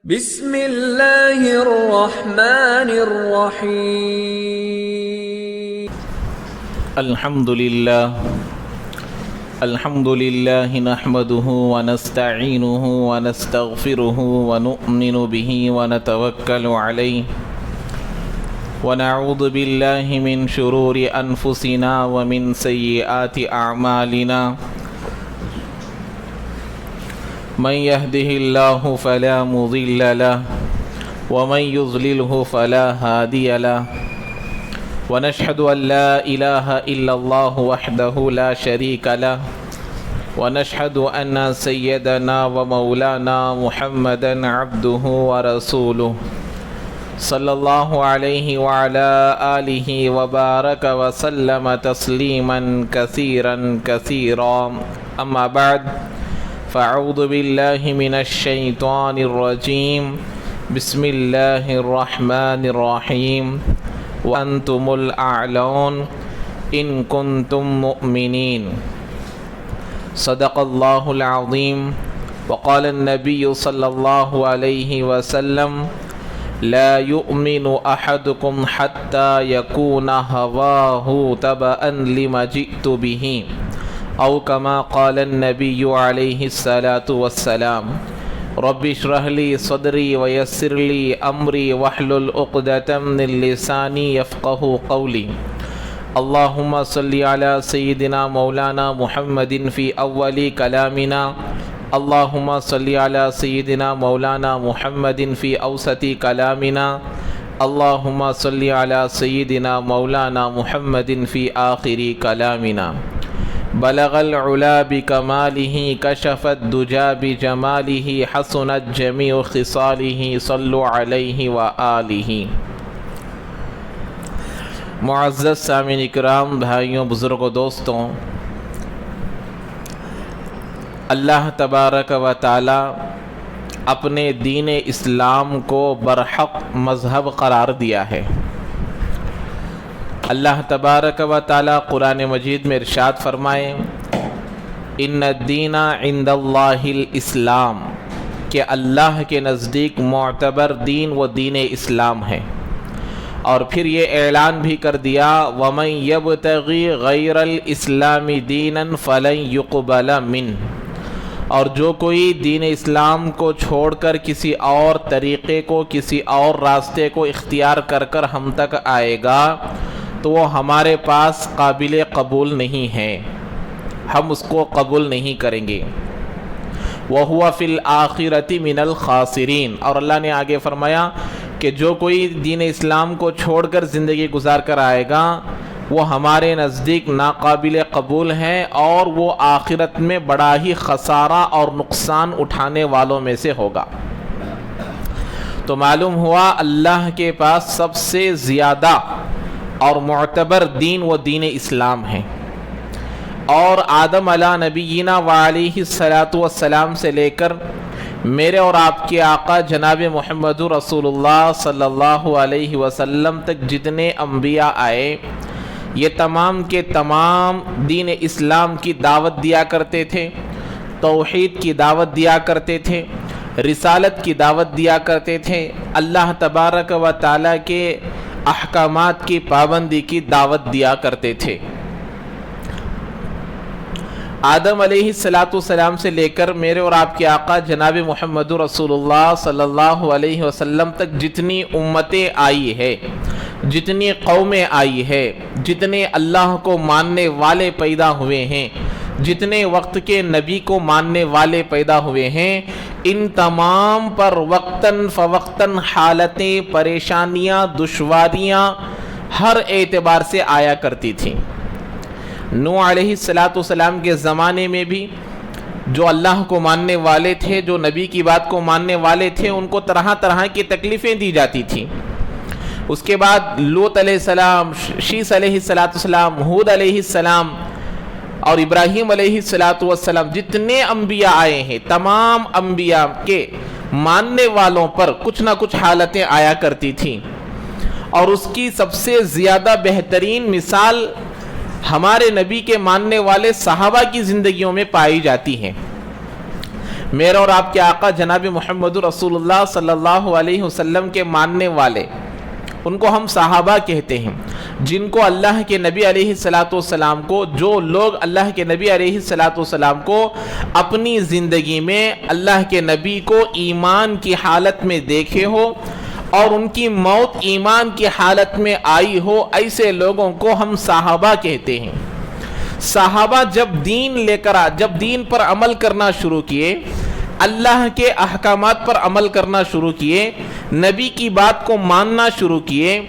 بسم اللہ الرحمن الرحیم الحمد للہ نحمده ونستعینه ونستغفره ونؤمن به ونتوکل علیہ ونعوذ باللہ من شرور انفسنا ومن سیئات اعمالنا من يهده الله فلا مضل له ومن يضلله فلا هادي له ونشهد أن لا إله إلا الله وحده لا شريك له ونشهد أن سيدنا ومولانا محمدا عبده ورسوله صلى الله عليه وعلى آله وبارك وسلم تسليما كثيرا أما بعد فاعوذ باللہ من الشیطان الرجیم بسم اللہ الرحمن الرحیم وانتم الاعلون ان کنتم مؤمنین صدق اللہ العظیم وقال النبی صلی اللہ علیہ وسلم لا يؤمن احدكم حتى يكون هواه تبعا لما جئت به او کما قال النبی علیہ الصلاۃ والسلام رب اشرح لی صدری ویسر لی امری واحلل عقدۃ من لسانی یفقهوا قولی اللہم صلی علی سیدنا مولانا محمد فی اول کلامنا اللہم صلی علی سیدنا مولانا محمد فی اوسط کلامنا اللہم صلی علی سیدنا مولانا محمد فی آخر کلامنا بلغ العلا بکمالہ کشف الدجا بجمالہ حسنت جمیع خصالہ صلوا علیہ وآلہ۔ معزز سامعین اکرام، بھائیوں، بزرگوں، دوستوں، اللہ تبارک و تعالی اپنے دین اسلام کو برحق مذہب قرار دیا ہے۔ اللہ تبارک و تعالی قرآن مجید میں ارشاد فرمائے ان الدین عند اللہ الاسلام، کہ اللہ کے نزدیک معتبر دین و دین اسلام ہے۔ اور پھر یہ اعلان بھی کر دیا وَمَن يَبْتَغِي غَيْرَ الْإِسْلَامِ دِينًا فَلَن يُقْبَلَ مِنْهُ، اور جو کوئی دین اسلام کو چھوڑ کر کسی اور طریقے کو، کسی اور راستے کو اختیار کر کر ہم تک آئے گا تو وہ ہمارے پاس قابل قبول نہیں ہے، ہم اس کو قبول نہیں کریں گے۔ وَهُوَ فِي الْآخِرَةِ مِنَ الْخَاسِرِينَ، اور اللہ نے آگے فرمایا کہ جو کوئی دین اسلام کو چھوڑ کر زندگی گزار کر آئے گا وہ ہمارے نزدیک ناقابل قبول ہے اور وہ آخرت میں بڑا ہی خسارہ اور نقصان اٹھانے والوں میں سے ہوگا۔ تو معلوم ہوا اللہ کے پاس سب سے زیادہ اور معتبر دین و دین اسلام ہے، اور آدم علیہ نبینا وعلیہ الصلاۃ والسلام سے لے کر میرے اور آپ کے آقا جناب محمد رسول اللہ صلی اللہ علیہ وسلم تک جتنے انبیاء آئے یہ تمام کے تمام دین اسلام کی دعوت دیا کرتے تھے، توحید کی دعوت دیا کرتے تھے، رسالت کی دعوت دیا کرتے تھے، اللہ تبارک و تعالیٰ کے احکامات کی پابندی کی دعوت دیا کرتے تھے۔ آدم علیہ السلام سے لے کر میرے اور آپ کے آقا جناب محمد رسول اللہ صلی اللہ علیہ وسلم تک جتنی امتیں آئی ہے، جتنی قومیں آئی ہے، جتنے اللہ کو ماننے والے پیدا ہوئے ہیں، جتنے وقت کے نبی کو ماننے والے پیدا ہوئے ہیں، ان تمام پر وقتاً فوقتاً حالتیں، پریشانیاں، دشواریاں ہر اعتبار سے آیا کرتی تھیں۔ نوح علیہ السلام کے زمانے میں بھی جو اللہ کو ماننے والے تھے، جو نبی کی بات کو ماننے والے تھے، ان کو طرح طرح کی تکلیفیں دی جاتی تھیں۔ اس کے بعد لوط علیہ السلام، شیث علیہ السلام، ہود علیہ السلام اور ابراہیم علیہ السلام، جتنے انبیاء آئے ہیں تمام انبیاء کے ماننے والوں پر کچھ نہ کچھ حالتیں آیا کرتی تھیں، اور اس کی سب سے زیادہ بہترین مثال ہمارے نبی کے ماننے والے صحابہ کی زندگیوں میں پائی جاتی ہیں۔ میرے اور آپ کے آقا جناب محمد رسول اللہ صلی اللہ علیہ وسلم کے ماننے والے، ان کو ہم صحابہ کہتے ہیں، جن کو اللہ کے نبی علیہ السلام کو، جو لوگ اللہ کے نبی علیہ السلام کو اپنی زندگی میں اللہ کے نبی کو ایمان کی حالت میں دیکھے ہو اور ان کی موت ایمان کی حالت میں آئی ہو، ایسے لوگوں کو ہم صحابہ کہتے ہیں۔ صحابہ جب دین پر عمل کرنا شروع کیے، اللہ کے احکامات پر عمل کرنا شروع کیے، نبی کی بات کو ماننا شروع کیے،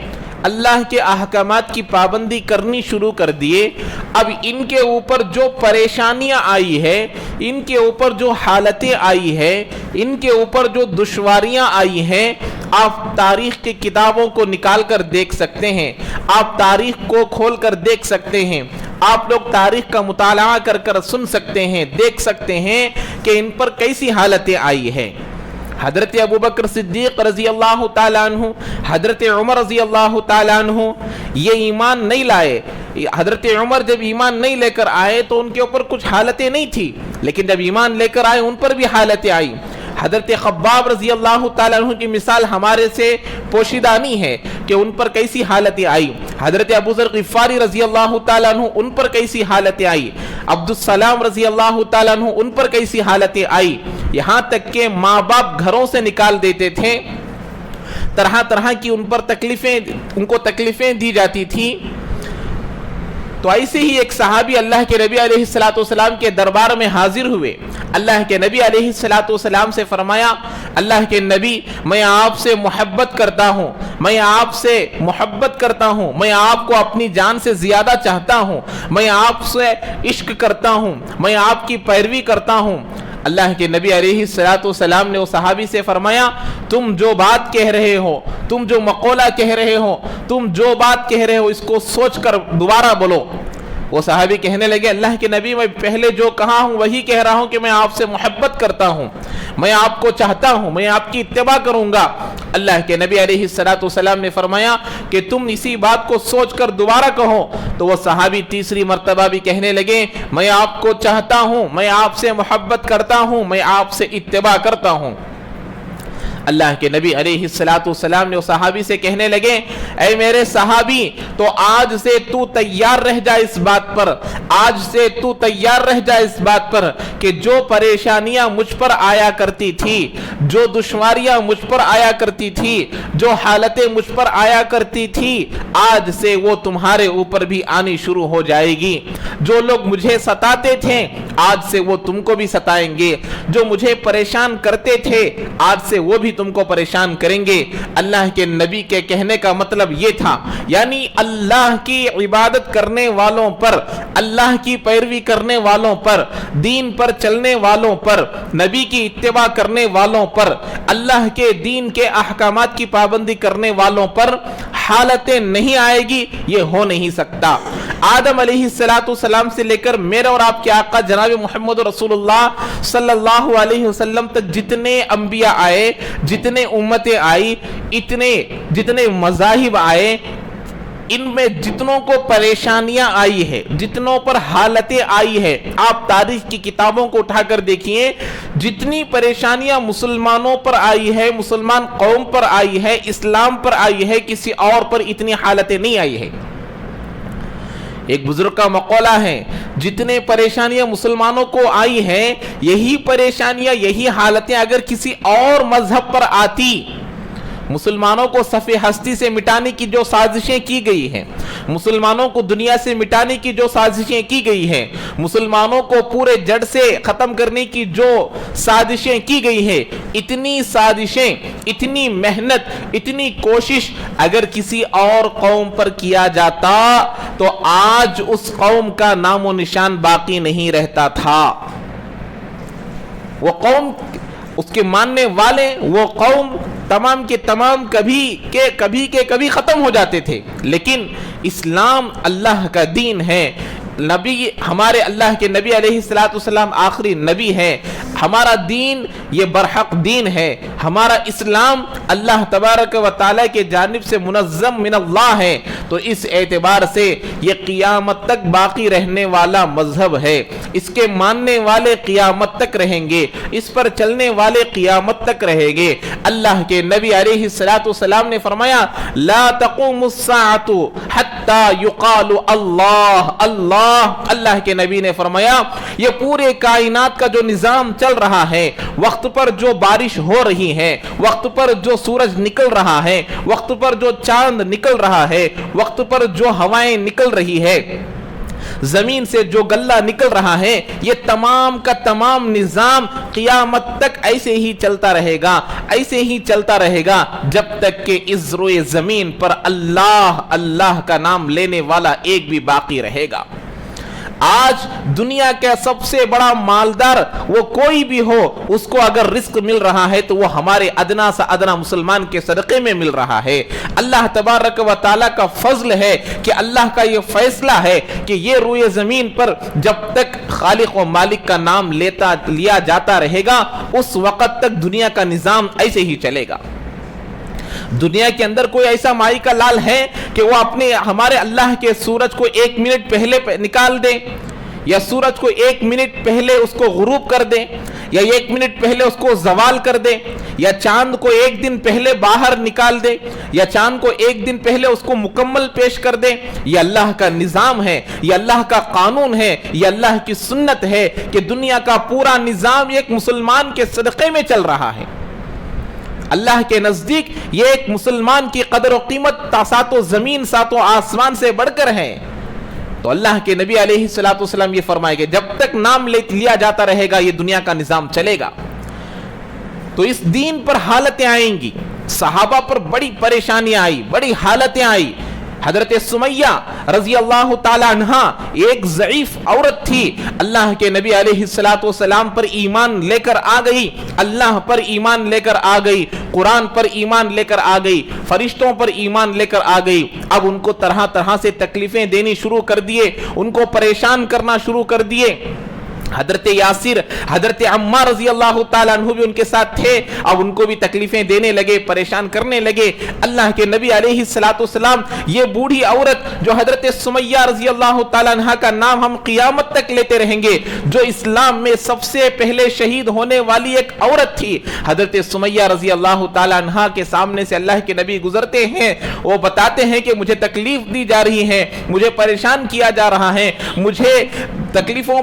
اللہ کے احکامات کی پابندی کرنی شروع کر دیے، اب ان کے اوپر جو پریشانیاں آئی ہے، ان کے اوپر جو حالتیں آئی ہے، ان کے اوپر جو دشواریاں آئی ہیں، آپ تاریخ کی کتابوں کو نکال کر دیکھ سکتے ہیں، آپ تاریخ کو کھول کر دیکھ سکتے ہیں، آپ لوگ تاریخ کا مطالعہ کر سن سکتے ہیں، دیکھ سکتے ہیں کہ ان پر کیسی حالتیں آئی ہیں۔ حضرت ابوبکر صدیق رضی اللہ تعالیٰ عنہ، حضرت عمر رضی اللہ تعالیٰ عنہ یہ ایمان نہیں لائے۔ حضرت عمر جب ایمان نہیں لے کر آئے تو ان کے اوپر کچھ حالتیں نہیں تھی، لیکن جب ایمان لے کر آئے ان پر بھی حالتیں آئی۔ حضرت خباب رضی اللہ تعالیٰ عنہ کی مثال ہمارے سے پوشیدہ نہیں ہے کہ ان پر کیسی حالتیں آئی۔ حضرت ابو ذر غفاری رضی اللہ تعالیٰ عنہ ان پر کیسی حالتیں آئی، عبدالسلام رضی اللہ تعالیٰ عنہ ان پر کیسی حالتیں آئی، یہاں تک کہ ماں باپ گھروں سے نکال دیتے تھے، طرح طرح کی ان کو تکلیفیں دی جاتی تھی۔ تو ایسے ہی ایک صحابی اللہ کے نبی علیہ السلام کے دربار میں حاضر ہوئے، اللہ کے نبی علیہ السلام سے فرمایا، اللہ کے نبی میں آپ سے محبت کرتا ہوں، میں آپ سے محبت کرتا ہوں، میں آپ کو اپنی جان سے زیادہ چاہتا ہوں، میں آپ سے عشق کرتا ہوں، میں آپ کی پیروی کرتا ہوں۔ اللہ کے نبی علیہ السلام نے وہ صحابی سے فرمایا، تم جو بات کہہ رہے ہو، تم جو مقولہ کہہ رہے ہو، تم جو بات کہہ رہے ہو اس کو سوچ کر دوبارہ بولو۔ وہ صحابی کہنے لگے، اللہ کے نبی میں پہلے جو کہا ہوں وہی کہہ رہا ہوں کہ میں آپ سے محبت کرتا ہوں، میں آپ کو چاہتا ہوں، میں آپ کی اتباع کروں گا۔ اللہ کے نبی علیہ السلام نے فرمایا کہ تم اسی بات کو سوچ کر دوبارہ کہو۔ تو وہ صحابی تیسری مرتبہ بھی کہنے لگے، میں آپ کو چاہتا ہوں، میں آپ سے محبت کرتا ہوں، میں آپ سے اتباع کرتا ہوں۔ اللہ کے نبی علیہ السلام نے وہ صحابی سے کہنے لگے، اے میرے صحابی، تو آج سے تو تیار رہ جا اس بات پر، آج سے تو تیار رہ جا اس بات پر کہ جو پریشانیاں مجھ پر آیا کرتی تھی، جو دشواریاں مجھ پر آیا کرتی تھی، جو حالتیں مجھ پر آیا کرتی تھی، آج سے وہ تمہارے اوپر بھی آنی شروع ہو جائے گی۔ جو لوگ مجھے ستاتے تھے آج سے وہ تم کو بھی ستائیں گے، جو مجھے پریشان کرتے تھے آج سے وہ بھی تم کو پریشان کریں گے۔ اللہ کے نبی کے کہنے کا مطلب یہ تھا، یعنی اللہ کی عبادت کرنے والوں پر، اللہ کی پیروی کرنے والوں پر، دین پر چلنے والوں پر، نبی کی اتباع کرنے والوں پر، اللہ کے دین کے احکامات کی پابندی کرنے والوں پر حالتیں نہیں آئے گی، یہ ہو نہیں سکتا۔ آدم علیہ السلام سے لے کر میرے اور آپ کے آقا جناب محمد رسول اللہ صلی اللہ علیہ وسلم تک جتنے انبیاء آئے، جتنے امتیں آئی، جتنے مذاہب آئے، ان میں جتنوں کو پریشانیاں آئی ہے، جتنوں پر حالتیں آئی ہے، آپ تاریخ کی کتابوں کو اٹھا کر دیکھیے، جتنی پریشانیاں مسلمانوں پر آئی ہے، مسلمان قوم پر آئی ہے، اسلام پر آئی ہے، کسی اور پر اتنی حالتیں نہیں آئی ہے۔ ایک بزرگ کا مقولہ ہے، جتنے پریشانیاں مسلمانوں کو آئی ہیں، یہی پریشانیاں، یہی حالتیں اگر کسی اور مذہب پر آتی، مسلمانوں کو صف ہستی سے مٹانے کی جو سازشیں کی گئی ہیں، مسلمانوں کو دنیا سے مٹانے کی جو سازشیں کی گئی ہیں، مسلمانوں کو پورے جڑ سے ختم کرنے کی جو سازشیں کی گئی ہیں، اتنی سازشیں، اتنی محنت، اتنی کوشش اگر کسی اور قوم پر کیا جاتا تو آج اس قوم کا نام و نشان باقی نہیں رہتا تھا۔ وہ قوم، اس کے ماننے والے، وہ قوم تمام کے تمام کبھی ختم ہو جاتے تھے، لیکن اسلام اللہ کا دین ہے، نبی ہمارے اللہ کے نبی علیہ السلام آخری نبی ہے، ہمارا دین یہ برحق دین ہے، ہمارا اسلام اللہ تبارک و تعالیٰ کے جانب سے منظم من اللہ ہے، تو اس اعتبار سے یہ قیامت تک باقی رہنے والا مذہب ہے، اس کے ماننے والے قیامت تک رہیں گے، اس پر چلنے والے قیامت تک رہیں گے۔ اللہ کے نبی علیہ السلام نے فرمایا لا تقوم الساعۃ حتی یقال اللہ اللہ، اللہ کے نبی نے فرمایا یہ پورے کائنات کا جو نظام چل رہا ہے، وقت پر جو بارش ہو رہی ہے، وقت پر جو سورج نکل رہا ہے، وقت پر جو چاند نکل رہا ہے، وقت پر جو ہوائیں نکل رہی ہے، زمین سے جو غلہ نکل رہا ہے، یہ تمام کا تمام نظام قیامت تک ایسے ہی چلتا رہے گا، ایسے ہی چلتا رہے گا جب تک کہ اس روئے زمین پر اللہ اللہ کا نام لینے والا ایک بھی باقی رہے گا۔ آج دنیا کا سب سے بڑا مالدار وہ کوئی بھی ہو، اس کو اگر رزق مل رہا ہے تو وہ ہمارے ادنا سے ادنا مسلمان کے صدقے میں مل رہا ہے۔ اللہ تبارک و تعالیٰ کا فضل ہے کہ اللہ کا یہ فیصلہ ہے کہ یہ روئے زمین پر جب تک خالق و مالک کا نام لیا جاتا رہے گا، اس وقت تک دنیا کا نظام ایسے ہی چلے گا۔ دنیا کے اندر کوئی ایسا مائی کا لال ہے کہ وہ ہمارے اللہ کے سورج کو 1 منٹ پہلے نکال دے، یا سورج کو 1 منٹ پہلے اس کو غروب کر دے، یا 1 منٹ پہلے اس کو زوال کر دے، یا چاند کو 1 دن پہلے باہر نکال دے، یا چاند کو 1 دن پہلے اس کو مکمل پیش کر دے؟ یہ اللہ کا نظام ہے، یہ اللہ کا قانون ہے، یہ اللہ کی سنت ہے کہ دنیا کا پورا نظام ایک مسلمان کے صدقے میں چل رہا ہے۔ اللہ کے نزدیک یہ ایک مسلمان کی قدر و قیمت ساتوں زمین ساتوں آسمان سے بڑھ کر ہے۔ تو اللہ کے نبی علیہ السلام یہ فرمائے گے جب تک نام لیا جاتا رہے گا یہ دنیا کا نظام چلے گا۔ تو اس دین پر حالتیں آئیں گی، صحابہ پر بڑی پریشانیاں آئی، بڑی حالتیں آئی۔ حضرت سمیہ رضی اللہ تعالی عنہا ایک ضعیف عورت تھی، اللہ کے نبی علیہ السلام پر ایمان لے کر آ گئی، اللہ پر ایمان لے کر آ گئی، قرآن پر ایمان لے کر آ گئی، فرشتوں پر ایمان لے کر آ گئی۔ اب ان کو طرح طرح سے تکلیفیں دینی شروع کر دیے، ان کو پریشان کرنا شروع کر دیے۔ حضرت یاسر، حضرت عمار رضی اللہ تعالیٰ عنہ بھی ان کے ساتھ تھے، اب ان کو بھی تکلیفیں دینے لگے، پریشان کرنے لگے۔ اللہ کے نبی علیہ السلام یہ بوڑھی عورت جو حضرت سمیہ رضی اللہ تعالیٰ عنہ کا نام ہم قیامت تک لیتے رہیں گے، جو اسلام میں سب سے پہلے شہید ہونے والی ایک عورت تھی، حضرت سمیہ رضی اللہ تعالیٰ عنہ کے سامنے سے اللہ کے نبی گزرتے ہیں، وہ بتاتے ہیں کہ مجھے تکلیف دی جا رہی ہے، مجھے پریشان کیا جا رہا ہے، مجھے تکلیفیں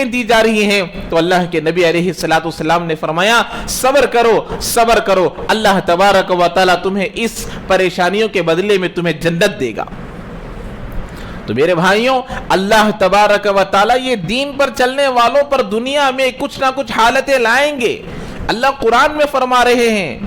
دی جا رہی ہیں۔ تو اللہ کے نبی علیہ السلام نے فرمایا صبر کرو، صبر کرو، اللہ تبارک و تعالی تمہیں اس پریشانیوں کے بدلے میں تمہیں جنت دے گا۔ تو میرے بھائیوں، اللہ تبارک و تعالی یہ دین پر چلنے والوں پر دنیا میں کچھ نہ کچھ حالتیں لائیں گے۔ اللہ قرآن میں فرما رہے ہیں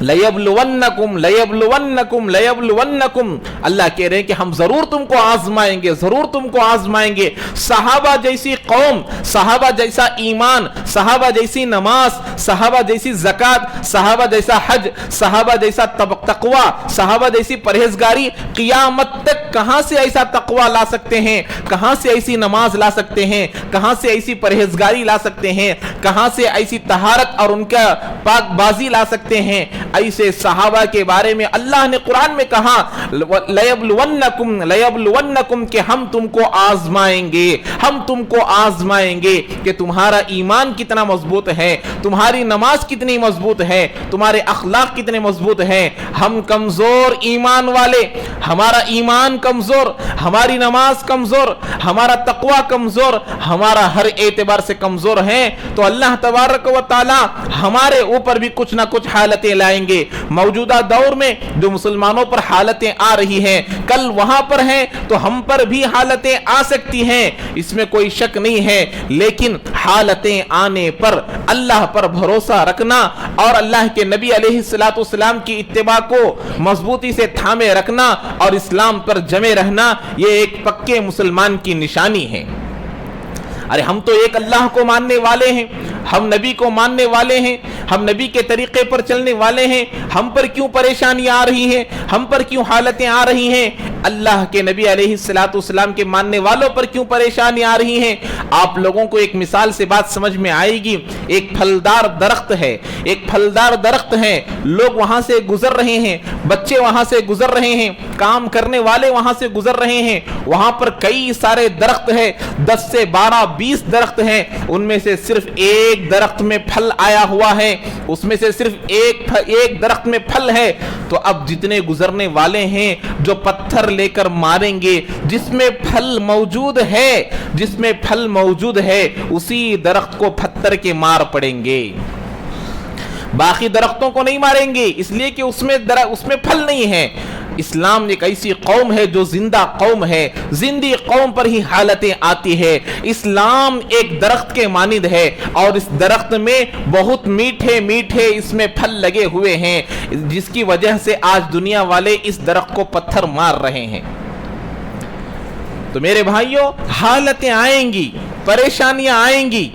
لَيَبْلُوَنَّكُمْ لَيَبْلُوَنَّكُمْ لَيَبْلُوَنَّكُمْ، اللہ کہہ رہے ہیں کہ ہم ضرور تم کو آزمائیں گے، ضرور تم کو آزمائیں گے۔ صحابہ جیسی قوم، صحابہ جیسا ایمان، صحابہ جیسی نماز، صحابہ جیسی زکوٰۃ، صحابہ جیسا حج، صحابہ جیسا تقوی، صحابہ جیسی پرہیزگاری، قیامت تک کہاں سے ایسا تقوی لا سکتے ہیں؟ کہاں سے ایسی نماز لا سکتے ہیں؟ کہاں سے ایسی پرہیزگاری لا سکتے ہیں؟ کہاں سے ایسی طہارت اور ان کا پاک بازی لا سکتے ہیں؟ ایسے صحابہ کے بارے میں اللہ نے قرآن میں کہا لَيَبْلُوَنَّكُمْ کہ ہم تم کو آزمائیں گے، ہم تم کو آزمائیں گے کہ تمہارا ایمان کتنا مضبوط ہے، تمہاری نماز کتنی مضبوط ہے، تمہارے اخلاق کتنے مضبوط ہیں۔ ہم کمزور ایمان والے، ہمارا ایمان کمزور، ہماری نماز کمزور، ہمارا تقوی کمزور، ہمارا ہر اعتبار سے کمزور ہے، تو اللہ تبارک و تعالی ہمارے اوپر بھی کچھ نہ کچھ حالتیں لائیں گے۔ موجودہ دور میں جو مسلمانوں پر حالتیں آ رہی ہیں، کل وہاں پر ہیں تو ہم پر بھی حالتیں آ سکتی ہیں، اس میں کوئی شک نہیں ہے، لیکن حالتیں آنے پر اللہ پر بھروسہ رکھنا اور اللہ کے نبی علیہ السلام کی اتباع کو مضبوطی سے تھامے رکھنا اور اسلام پر جمے رہنا، یہ ایک پکے مسلمان کی نشانی ہے۔ ارے ہم تو ایک اللہ کو ماننے والے ہیں، ہم نبی کو ماننے والے ہیں, ہم نبی کے طریقے پر چلنے والے ہیں, ہم پر کیوں پریشانیاں آ رہی ہیں, ہم پر کیوں حالتیں آ رہی ہیں, اللہ کے نبی علیہ الصلوۃ والسلام کے ماننے والوں پر کیوں پریشانیاں آ رہی ہیں. آپ لوگوں کو ایک مثال سے بات سمجھ میں آئے گی. ایک پھلدار درخت ہے, ایک پھلدار درخت ہے, لوگ وہاں سے گزر رہے ہیں, بچے وہاں سے گزر رہے ہیں, کام کرنے والے وہاں سے گزر رہے ہیں, وہاں پر کئی سارے درخت ہیں, 10 سے 12 20 درخت ہیں, ان میں سے صرف ایک درخت میں پھل آیا ہوا ہے, اس میں سے صرف ایک درخت میں پھل ہے. تو اب جتنے گزرنے والے ہیں جو پتھر لے کر ماریں گے, جس میں پھل موجود ہے, جس میں پھل موجود ہے, اسی درخت کو پتھر کے مار پڑیں گے, باقی درختوں کو نہیں ماریں گے, اس لیے کہ اس میں پھل نہیں ہے. اسلام ایک ایسی قوم ہے جو زندہ قوم ہے, زندی قوم پر ہی حالتیں آتی ہے. اسلام ایک درخت کے مانند ہے, اور اس درخت میں بہت میٹھے میٹھے اس میں پھل لگے ہوئے ہیں, جس کی وجہ سے آج دنیا والے اس درخت کو پتھر مار رہے ہیں. تو میرے بھائیوں, حالتیں آئیں گی, پریشانیاں آئیں گی,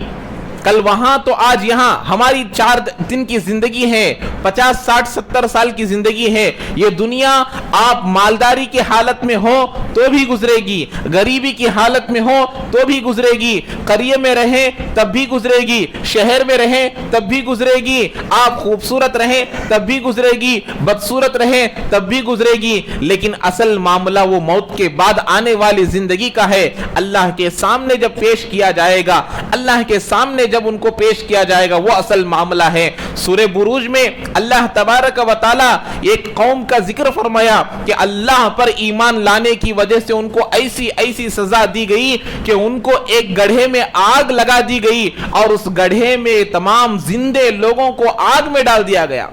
کل وہاں تو آج یہاں. ہماری 4 دن کی زندگی ہے, 50 60 70 سال کی زندگی ہے. یہ دنیا آپ مالداری کی حالت میں ہو تو بھی گزرے گی, غریبی کی حالت میں ہو تو بھی گزرے گی, قریے میں رہیں تب بھی گزرے گی, شہر میں رہیں تب بھی گزرے گی, آپ خوبصورت رہیں تب بھی گزرے گی, بدصورت رہیں تب بھی گزرے گی. لیکن اصل معاملہ وہ موت کے بعد آنے والی زندگی کا ہے. اللہ کے سامنے جب پیش کیا جائے گا, اللہ کے سامنے جب ان کو پیش کیا جائے گا, وہ اصل معاملہ ہے. سورہ بروج میں اللہ تبارک و تعالی ایک قوم کا ذکر فرمایا کہ اللہ پر ایمان لانے کی وجہ سے ان کو ایسی ایسی سزا دی گئی کہ ان کو ایک گڑھے میں آگ لگا دی گئی, اور اس گڑھے میں تمام زندے لوگوں کو آگ میں ڈال دیا گیا.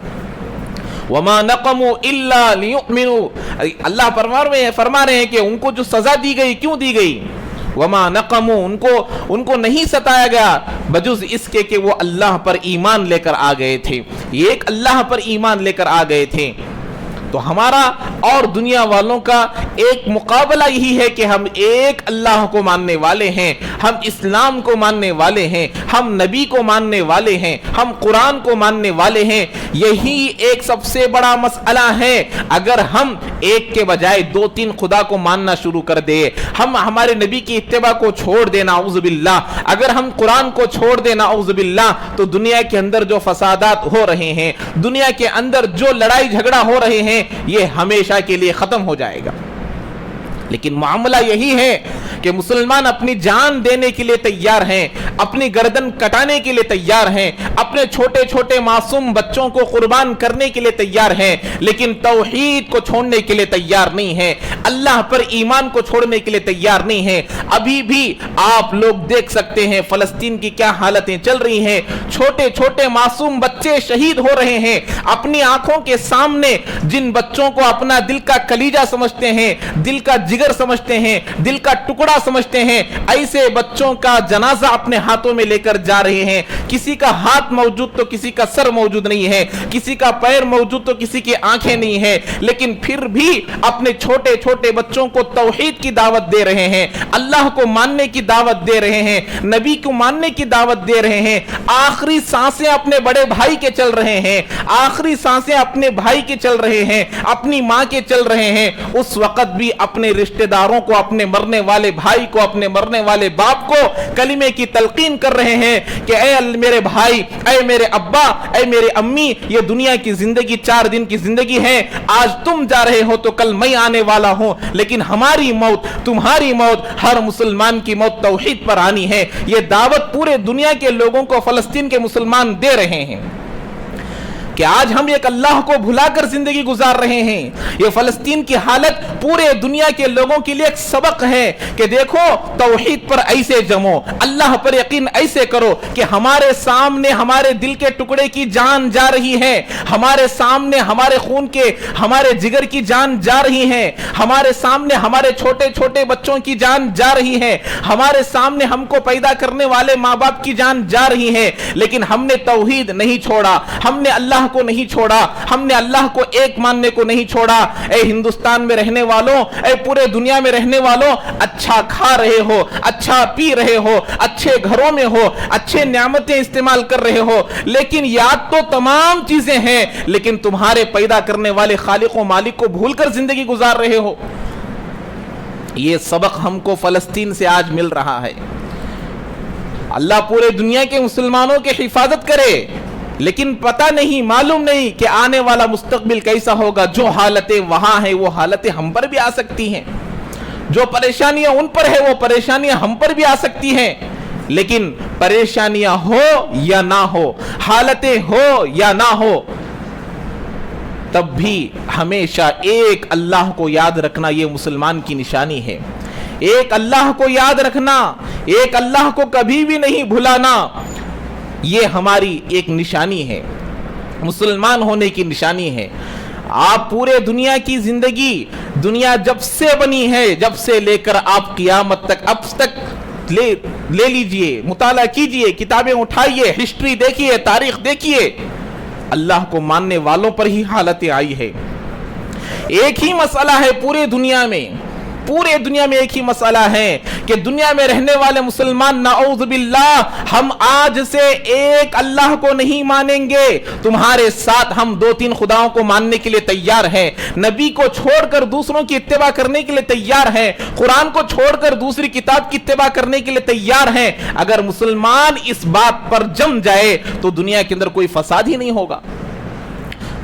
وما نقموا الا ليؤمنوا, اللہ فرما رہے ہیں کہ ان کو جو سزا دی گئی, کیوں دی گئی؟ وما نقموا, ان کو نہیں ستایا گیا بجز اس کے کہ وہ اللہ پر ایمان لے کر آ گئے تھے. یہ ایک اللہ پر ایمان لے کر آ گئے تھے. تو ہمارا اور دنیا والوں کا ایک مقابلہ یہی ہے کہ ہم ایک اللہ کو ماننے والے ہیں, ہم اسلام کو ماننے والے ہیں, ہم نبی کو ماننے والے ہیں, ہم قرآن کو ماننے والے ہیں. یہی ایک سب سے بڑا مسئلہ ہے. اگر ہم ایک کے بجائے 2-3 خدا کو ماننا شروع کر دے, ہم ہمارے نبی کی اتباع کو چھوڑ دینا اعوذ باللہ, اگر ہم قرآن کو چھوڑ دینا اعوذ باللہ, تو دنیا کے اندر جو فسادات ہو رہے ہیں, دنیا کے اندر جو لڑائی جھگڑا ہو رہے ہیں, یہ ہمیشہ کے لیے ختم ہو جائے گا. لیکن معاملہ یہی ہے کہ مسلمان اپنی جان دینے کے لیے تیار ہیں, اپنی گردن کٹانے کے لیے تیار ہیں, اپنے چھوٹے چھوٹے معصوم بچوں کو قربان کرنے کے لیے تیار ہیں, لیکن توحید کو چھوڑنے کے لیے تیار نہیں ہیں, اللہ پر ایمان کو چھوڑنے کے لیے تیار نہیں ہیں. ابھی بھی آپ لوگ دیکھ سکتے ہیں فلسطین کی کیا حالتیں چل رہی ہیں. چھوٹے چھوٹے معصوم بچے شہید ہو رہے ہیں اپنی آنکھوں کے سامنے. جن بچوں کو اپنا دل کا کلیجہ سمجھتے ہیں, دل کا جگر سمجھتے ہیں, دل کا ٹکڑا سمجھتے ہیں, ایسے بچوں کا جنازہ اپنے ہاتھوں میں لے کر جا رہے ہیں. کسی کا ہاتھ موجود تو کسی کا سر موجود نہیں ہے, کسی کا پیر موجود تو کسی کی آنکھیں نہیں ہیں, لیکن پھر بھی اپنے چھوٹے چھوٹے بچوں کو توحید کی دعوت دے رہے ہیں, اللہ کو ماننے کی دعوت دے رہے ہیں, نبی کو ماننے کی دعوت دے رہے ہیں. آخری سانسیں اپنے بڑے بھائی کے چل رہے ہیں, آخری سانسیں اپنے بھائی کے چل رہے ہیں, اپنی ماں کے چل رہے ہیں. اس وقت بھی اپنے رشتہ داروں کو, اپنے مرنے والے بھائی کو, اپنے مرنے والے باپ کو کلمے کی تلقین کر رہے ہیں کہ اے میرے بھائی, اے میرے ابا, اے میرے امی, یہ دنیا کی زندگی 4 دن کی زندگی ہے. آج تم جا رہے ہو تو کل میں آنے والا ہوں, لیکن ہماری موت, تمہاری موت, ہر مسلمان کی موت توحید پر آنی ہے. یہ دعوت پورے دنیا کے لوگوں کو فلسطین کے مسلمان دے رہے ہیں کہ آج ہم ایک اللہ کو بھلا کر زندگی گزار رہے ہیں. یہ فلسطین کی حالت پورے دنیا کے لوگوں کے لیے ایک سبق ہے کہ دیکھو توحید پر ایسے جمو, اللہ پر یقین ایسے کرو کہ ہمارے سامنے ہمارے دل کے ٹکڑے کی جان جا رہی ہے, ہمارے سامنے ہمارے خون کے, ہمارے جگر کی جان جا رہی ہے, ہمارے سامنے ہمارے چھوٹے چھوٹے بچوں کی جان جا رہی ہے, ہمارے سامنے ہم کو پیدا کرنے والے ماں باپ کی جان جا رہی ہے, لیکن ہم نے توحید نہیں چھوڑا, ہم نے اللہ اللہ کو نہیں چھوڑا, ہم نے اللہ کو ایک ماننے کو نہیں چھوڑا. اے ہندوستان میں رہنے والوں, اے پورے دنیا میں رہنے والوں, اچھا کھا رہے ہو, اچھا پی رہے ہو, اچھے گھروں میں ہو, اچھے نعمتیں استعمال کر رہے ہو, لیکن یاد تو تمام چیزیں ہیں, لیکن تمہارے پیدا کرنے والے خالق و مالک کو بھول کر زندگی گزار رہے ہو. یہ سبق ہم کو فلسطین سے آج مل رہا ہے. اللہ پورے دنیا کے مسلمانوں کی حفاظت کرے, لیکن پتہ نہیں, معلوم نہیں کہ آنے والا مستقبل کیسا ہوگا. جو حالتیں وہاں ہیں وہ حالتیں ہم پر بھی آ سکتی ہیں, جو پریشانیاں ان پر ہے وہ پریشانیاں ہم پر بھی آ سکتی ہیں. لیکن پریشانیاں ہو یا نہ ہو, حالتیں ہو یا نہ ہو, تب بھی ہمیشہ ایک اللہ کو یاد رکھنا یہ مسلمان کی نشانی ہے. ایک اللہ کو یاد رکھنا, ایک اللہ کو کبھی بھی نہیں بھلانا, یہ ہماری ایک نشانی ہے, مسلمان ہونے کی نشانی ہے. آپ پورے دنیا کی زندگی, دنیا جب سے بنی ہے, جب سے لے کر آپ قیامت تک, اب تک لے لیجئے, مطالعہ کیجئے, کتابیں اٹھائیے, ہسٹری دیکھیے, تاریخ دیکھیے, اللہ کو ماننے والوں پر ہی حالتیں آئی ہے. ایک ہی مسئلہ ہے پورے دنیا میں, پورے دنیا میں ایک ہی مسئلہ ہے کہ دنیا میں رہنے والے مسلمان نعوذ باللہ ہم آج سے ایک اللہ کو نہیں مانیں گے, تمہارے ساتھ ہم 2-3 خداؤں کو ماننے کے لیے تیار ہیں, نبی کو چھوڑ کر دوسروں کی اتباع کرنے کے لیے تیار ہیں, قرآن کو چھوڑ کر دوسری کتاب کی اتباع کرنے کے لیے تیار ہیں. اگر مسلمان اس بات پر جم جائے تو دنیا کے اندر کوئی فساد ہی نہیں ہوگا,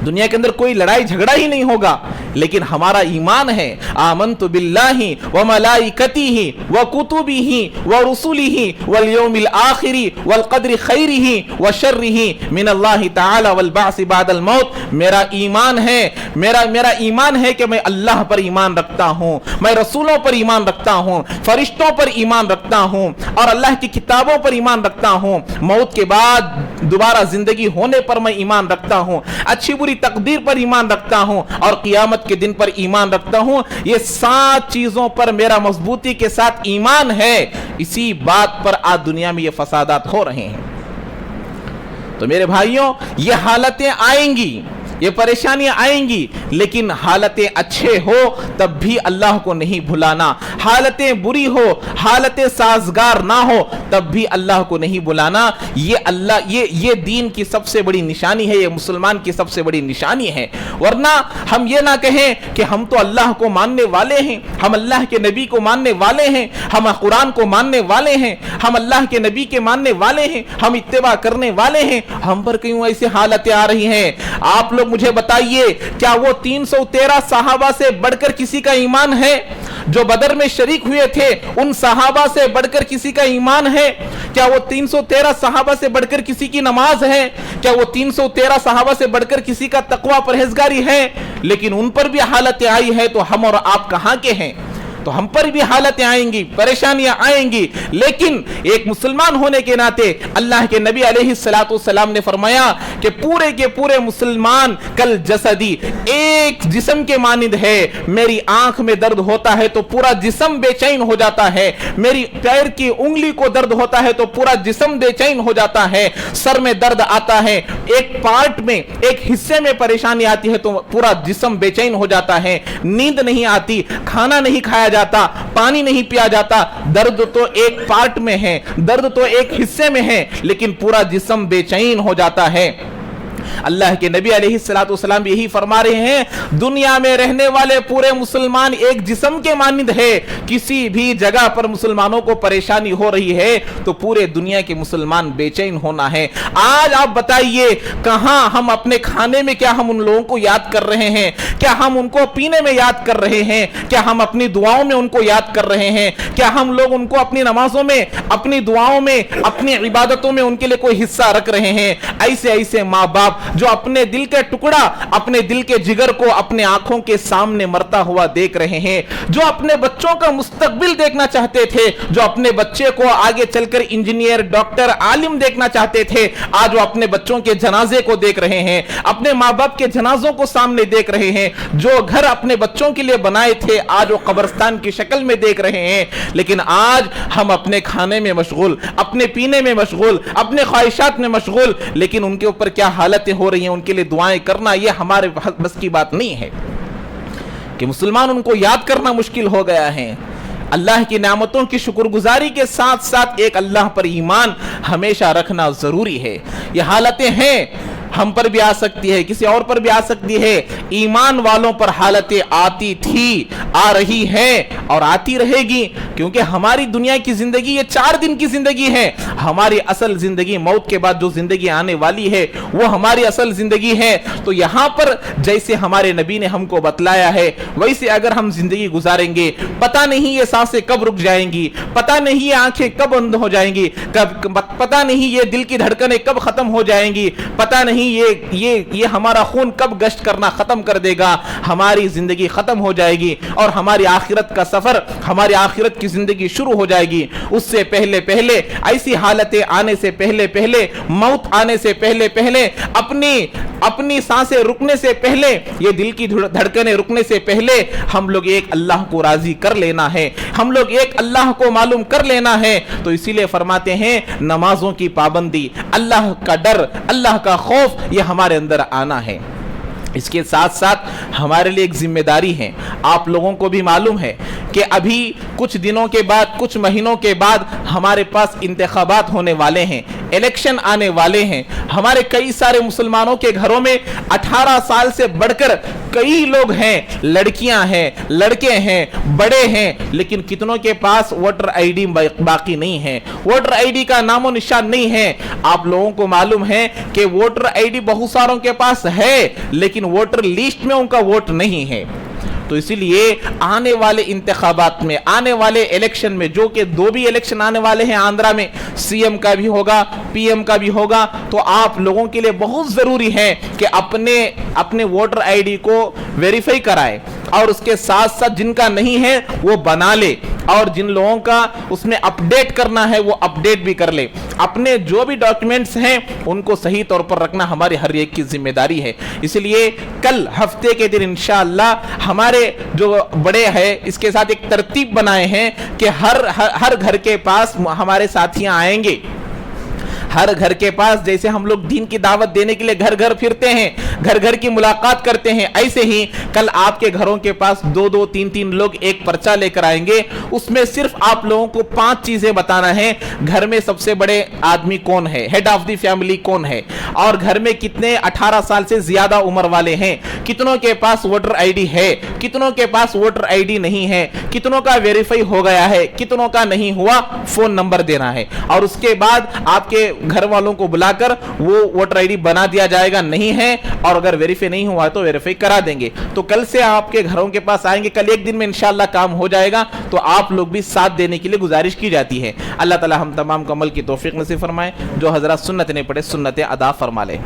دنیا کے اندر کوئی لڑائی جھگڑا ہی نہیں ہوگا. لیکن ہمارا ایمان ہے, آمنت باللہ وملائکتہ وکتبہ ورسلہ والیوم الآخر والقدر خیرہ وشرہ من اللہ تعالی والبعث بعد الموت. میرا ایمان ہے, میرا ایمان ہے کہ میں اللہ پر ایمان رکھتا ہوں, میں رسولوں پر ایمان رکھتا ہوں, فرشتوں پر ایمان رکھتا ہوں, اور اللہ کی کتابوں پر ایمان رکھتا ہوں, موت کے بعد دوبارہ زندگی ہونے پر میں ایمان رکھتا ہوں, اچھی بری تقدیر پر ایمان رکھتا ہوں, اور قیامت کے دن پر ایمان رکھتا ہوں. یہ 7 چیزوں پر میرا مضبوطی کے ساتھ ایمان ہے. اسی بات پر آج دنیا میں یہ فسادات ہو رہے ہیں. تو میرے بھائیوں, یہ حالتیں آئیں گی, یہ پریشانیاں آئیں گی, لیکن حالتیں اچھے ہو تب بھی اللہ کو نہیں بھلانا, حالتیں بری ہو, حالتیں سازگار نہ ہو تب بھی اللہ کو نہیں بھلانا. یہ دین کی سب سے بڑی نشانی ہے, یہ مسلمان کی سب سے بڑی نشانی ہے. ورنہ ہم یہ نہ کہیں کہ ہم تو اللہ کو ماننے والے ہیں, ہم اللہ کے نبی کو ماننے والے ہیں, ہم قرآن کو ماننے والے ہیں, ہم اللہ کے نبی کے ماننے والے ہیں, ہم اتباع کرنے والے ہیں, ہم پر کیوں ایسی حالتیں آ رہی ہیں؟ آپ لوگ مجھے بتائیے, کیا وہ 313 صحابہ سے بڑھ کر کسی کا ایمان ہے؟ جو بدر میں شریک ہوئے تھے ان صحابہ سے بڑھ کر کسی کا ایمان ہے؟ کیا وہ 313 صحابہ سے بڑھ کر کسی کی نماز ہے؟ کیا وہ 313 صحابہ سے بڑھ کر کسی کا تقوی پرہیزگاری ہے؟ لیکن ان پر بھی حالتیں آئی ہے, تو ہم اور آپ کہاں کے ہیں؟ تو ہم پر بھی حالتیں آئیں گی, پریشانیاں آئیں گی, لیکن ایک مسلمان ہونے کے ناطے اللہ کے نبی علیہ السلام نے فرمایا کہ پورے کے پورے مسلمان کل جسدی, ایک جسم کے مانند ہے. میری آنکھ میں درد ہوتا ہے تو پورا جسم بے چین ہو جاتا ہے, میری پیر کی انگلی کو درد ہوتا ہے تو پورا جسم بے چین ہو جاتا ہے, سر میں درد آتا ہے, ایک پارٹ میں, ایک حصے میں پریشانی آتی ہے تو پورا جسم بے چین ہو جاتا ہے, نیند نہیں آتی, کھانا نہیں کھایا جاتا, پانی نہیں پیا جاتا. درد تو ایک پارٹ میں ہے, درد تو ایک حصے میں ہے, لیکن پورا جسم بے چین ہو جاتا ہے. اللہ کے نبی علیہ السلام یہی فرما رہے ہیں, دنیا میں رہنے والے پورے مسلمان ایک جسم کے مانند ہے. کسی بھی جگہ پر مسلمانوں کو پریشانی ہو رہی ہے تو پورے دنیا کے مسلمان بے چین ہونا ہے. آج آپ بتائیے, کہاں ہم اپنے کھانے میں کیا ہم ان لوگوں کو یاد کر رہے ہیں؟ کیا ہم ان کو پینے میں یاد کر رہے ہیں؟ کیا ہم اپنی دعاؤں میں ان کو یاد کر رہے ہیں؟ کیا ہم لوگ ان کو اپنی نمازوں میں, اپنی دعاؤں میں, اپنی عبادتوں میں ان کے لیے کوئی حصہ رکھ رہے ہیں؟ ایسے ماں باپ جو اپنے دل کے ٹکڑا, اپنے دل کے جگر کو اپنے آنکھوں کے سامنے مرتا ہوا دیکھ رہے ہیں, جو اپنے بچوں کا مستقبل دیکھنا چاہتے تھے, جو اپنے بچے کو آگے چل کر انجینئر, ڈاکٹر, عالم دیکھنا چاہتے تھے, آج وہ اپنے بچوں کے جنازے کو دیکھ رہے ہیں, اپنے ماں باپ کے جنازوں کو سامنے دیکھ رہے ہیں. جو گھر اپنے بچوں کے لیے بنائے تھے آج وہ قبرستان کی شکل میں دیکھ رہے ہیں. لیکن آج ہم اپنے کھانے میں مشغول, اپنے پینے میں مشغول, اپنے خواہشات میں مشغول, لیکن ان کے اوپر کیا حالتیں ہلاکتیں ہو رہی ہیں ان کے لیے دعائیں کرنا یہ ہمارے بس کی بات نہیں ہے کہ مسلمان ان کو یاد کرنا مشکل ہو گیا ہے. اللہ کی نعمتوں کی شکر گزاری کے ساتھ ساتھ ایک اللہ پر ایمان ہمیشہ رکھنا ضروری ہے. یہ حالتیں ہیں ہم پر بھی آ سکتی ہے, کسی اور پر بھی آ سکتی ہے. ایمان والوں پر حالتیں آتی تھی, آ رہی ہے اور آتی رہے گی, کیونکہ ہماری دنیا کی زندگی یہ 4 دن کی زندگی ہے. ہماری اصل زندگی موت کے بعد جو زندگی آنے والی ہے وہ ہماری اصل زندگی ہے. تو یہاں پر جیسے ہمارے نبی نے ہم کو بتلایا ہے ویسے اگر ہم زندگی گزاریں گے, پتہ نہیں یہ سانسیں کب رک جائیں گی, پتہ نہیں یہ آنکھیں کب بند ہو جائیں گی, پتہ نہیں یہ دل کی دھڑکنیں کب ختم ہو جائیں گی, پتہ نہیں یہ ہمارا خون کب گشت کرنا ختم کر دے گا. ہماری زندگی ختم ہو جائے گی اور ہماری آخرت کا سفر, ہماری آخرت کی زندگی شروع ہو جائے گی. اس سے پہلے ایسی حالتیں آنے سے پہلے موت آنے سے پہلے اپنی سانسیں رکنے سے پہلے, یہ دل کی دھڑکنیں رکنے سے پہلے ہم لوگ ایک اللہ کو راضی کر لینا ہے, ہم لوگ ایک اللہ کو معلوم کر لینا ہے. تو اسی لیے فرماتے ہیں نمازوں کی پابندی, اللہ کا ڈر, اللہ کا خوف یہ ہمارے اندر آنا ہے. اس کے ساتھ ساتھ ہمارے لیے ایک ذمہ داری ہے. آپ لوگوں کو بھی معلوم ہے کہ ابھی کچھ دنوں کے بعد, کچھ مہینوں کے بعد ہمارے پاس انتخابات ہونے والے ہیں, الیکشن آنے والے ہیں. ہمارے کئی سارے مسلمانوں کے گھروں میں 18 سال سے بڑھ کر کئی لوگ ہیں, لڑکیاں ہیں, لڑکے ہیں, بڑے ہیں, لیکن کتنوں کے پاس ووٹر آئی ڈی باقی نہیں ہے, ووٹر آئی ڈی کا نام و نشان نہیں ہے. آپ لوگوں کو معلوم ہے کہ ووٹر آئی ڈی بہت ساروں کے پاس ہے لیکن ووٹر لیسٹ میں ان کا ووٹ نہیں ہے. تو اسی لیے آنے والے انتخابات میں, آنے والے الیکشن میں, جو کہ 2 بھی الیکشن آنے والے ہیں آندھرا میں, سی ایم کا بھی ہوگا, پی ایم کا بھی ہوگا, تو آپ لوگوں کے لیے بہت ضروری ہے کہ اپنے ووٹر آئی ڈی کو ویریفائی کرائے اور اس کے ساتھ ساتھ جن کا نہیں ہے وہ بنا لے, اور جن لوگوں کا اس میں اپڈیٹ کرنا ہے وہ اپڈیٹ بھی کر لے. اپنے جو بھی ڈاکیومنٹس ہیں ان کو صحیح طور پر رکھنا ہماری ہر ایک کی ذمہ داری ہے. اس لیے کل ہفتے کے دن انشاءاللہ ہمارے جو بڑے ہیں اس کے ساتھ ایک ترتیب بنائے ہیں کہ ہر گھر کے پاس ہمارے ساتھیاں آئیں گے. ہر گھر کے پاس جیسے ہم لوگ دین کی دعوت دینے کے لیے گھر گھر پھرتے ہیں, گھر گھر کی ملاقات کرتے ہیں, ایسے ہی کل آپ کے گھروں کے پاس 2 3 لوگ ایک پرچہ لے کر آئیں گے. اس میں صرف آپ لوگوں کو 5 چیزیں بتانا ہے. گھر میں سب سے بڑے آدمی کون ہے, ہیڈ آف دی فیملی کون ہے, اور گھر میں کتنے 18 سال سے زیادہ عمر والے ہیں, کتنوں کے پاس ووٹر آئی ڈی ہے, کتنوں کے پاس ووٹر آئی ڈی نہیں ہے, کتنوں کا ویریفائی ہو گیا ہے, کتنوں کا نہیں ہوا, فون نمبر دینا ہے. اور اس کے بعد آپ کے گھر والوں کو بلا کر وہ ووٹر آئی ڈی بنا دیا جائے گا, نہیں ہے, اور اگر ویریفائی نہیں ہوا تو ویریفائی کرا دیں گے. تو کل سے آپ کے گھروں کے پاس آئیں گے, کل ایک دن میں انشاءاللہ کام ہو جائے گا. تو آپ لوگ بھی ساتھ دینے کے لیے گزارش کی جاتی ہے. اللہ تعالی ہم تمام کو عمل کی توفیق نصیب فرمائے. جو حضرات سنت نہیں پڑھے سنتیں ادا فرما لے.